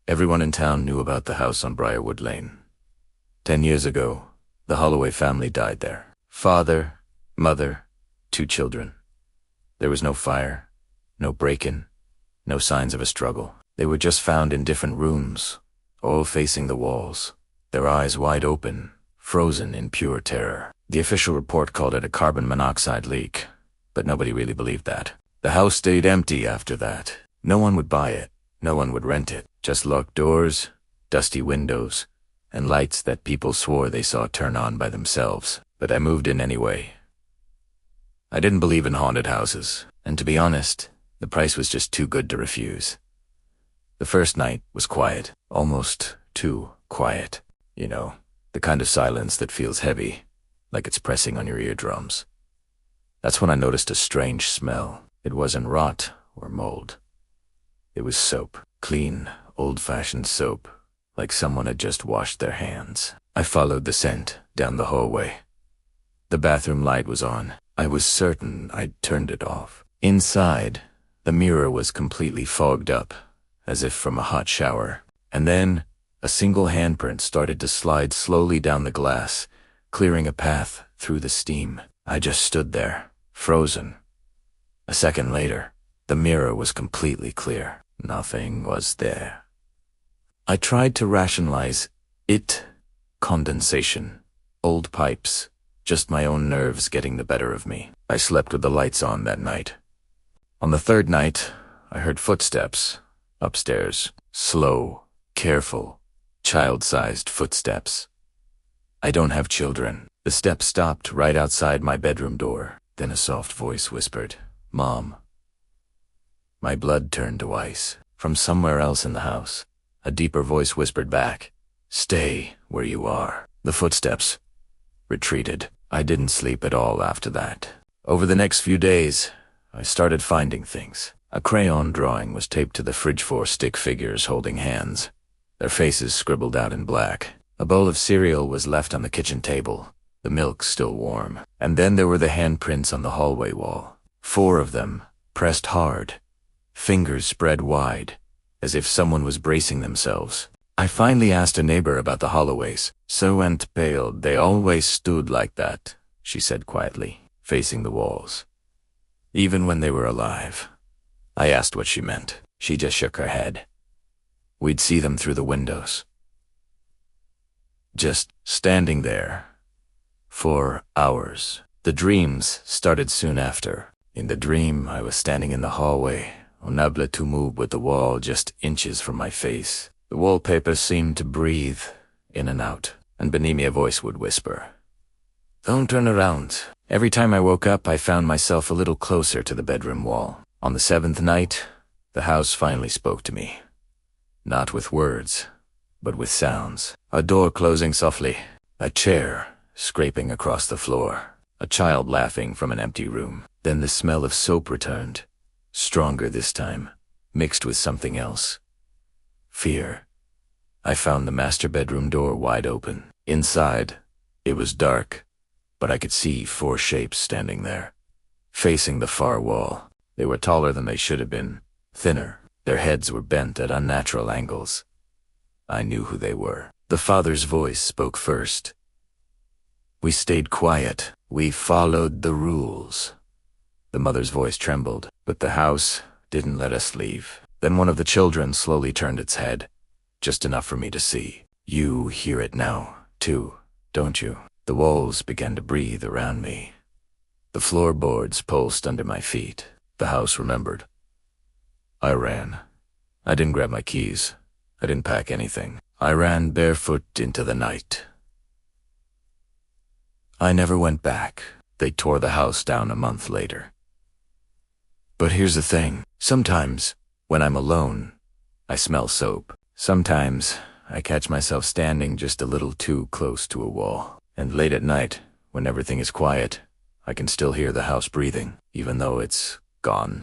Everyone in town knew about the house on Briarwood Lane. 10 years ago, the Holloway family died there. Father, mother, 2 children. There was no fire, no break-in, no signs of a struggle. They were just found in different rooms, all facing the walls, their eyes wide open, frozen in pure terror. The official report called it a carbon monoxide leak, but nobody really believed that. The house stayed empty after that. No one would buy it, no one would rent it. Just locked doors, dusty windows, and lights that people swore they saw turn on by themselves. But I moved in anyway. I didn't believe in haunted houses, and to be honest, the price was just too good to refuse. The first night was quiet, almost too quiet. You know, the kind of silence that feels heavy, like it's pressing on your eardrums. That's when I noticed a strange smell. It wasn't rot or mold. It was soap. Clean, old-fashioned soap, like someone had just washed their hands. I followed the scent down the hallway. The bathroom light was on. I was certain I'd turned it off. Inside, the mirror was completely fogged up, as if from a hot shower. And then, a single handprint started to slide slowly down the glass, clearing a path through the steam. I just stood there, frozen. A second later, the mirror was completely clear. Nothing was there. I tried to rationalize it. Condensation. Old pipes. Just my own nerves getting the better of me. I slept with the lights on that night. On the third night, I heard footsteps. Upstairs. Slow, careful, child-sized footsteps. I don't have children. The steps stopped right outside my bedroom door. Then a soft voice whispered, "Mom." My blood turned to ice. From somewhere else in the house, a deeper voice whispered back, "Stay where you are." The footsteps retreated. I didn't sleep at all after that. Over the next few days, I started finding things. A crayon drawing was taped to the fridge for stick figures holding hands, their faces scribbled out in black. A bowl of cereal was left on the kitchen table, the milk still warm. And then there were the handprints on the hallway wall. 4 of them, pressed hard. Fingers spread wide, as if someone was bracing themselves. I finally asked a neighbor about the Holloways. "So and pale, they always stood like that," she said quietly, facing the walls. "Even when they were alive." I asked what she meant. She just shook her head. We'd see them through the windows. Just standing there. For hours. The dreams started soon after. In the dream, I was standing in the hallway, unable to move with the wall just inches from my face. The wallpaper seemed to breathe in and out, and beneath me a voice would whisper, "Don't turn around." Every time I woke up, I found myself a little closer to the bedroom wall. On the 7th night, the house finally spoke to me. Not with words, but with sounds. A door closing softly, a chair scraping across the floor, a child laughing from an empty room. Then the smell of soap returned. Stronger this time, mixed with something else. Fear. I found the master bedroom door wide open. Inside, it was dark, but I could see 4 shapes standing there, facing the far wall. They were taller than they should have been, thinner. Their heads were bent at unnatural angles. I knew who they were. The father's voice spoke first. We stayed quiet. We followed the rules. The mother's voice trembled, but the house didn't let us leave. Then one of the children slowly turned its head, just enough for me to see. You hear it now, too, don't you? The walls began to breathe around me. The floorboards pulsed under my feet. The house remembered. I ran. I didn't grab my keys. I didn't pack anything. I ran barefoot into the night. I never went back. They tore the house down a month later. But here's the thing. Sometimes, when I'm alone, I smell soap. Sometimes, I catch myself standing just a little too close to a wall. And late at night, when everything is quiet, I can still hear the house breathing, even though it's gone.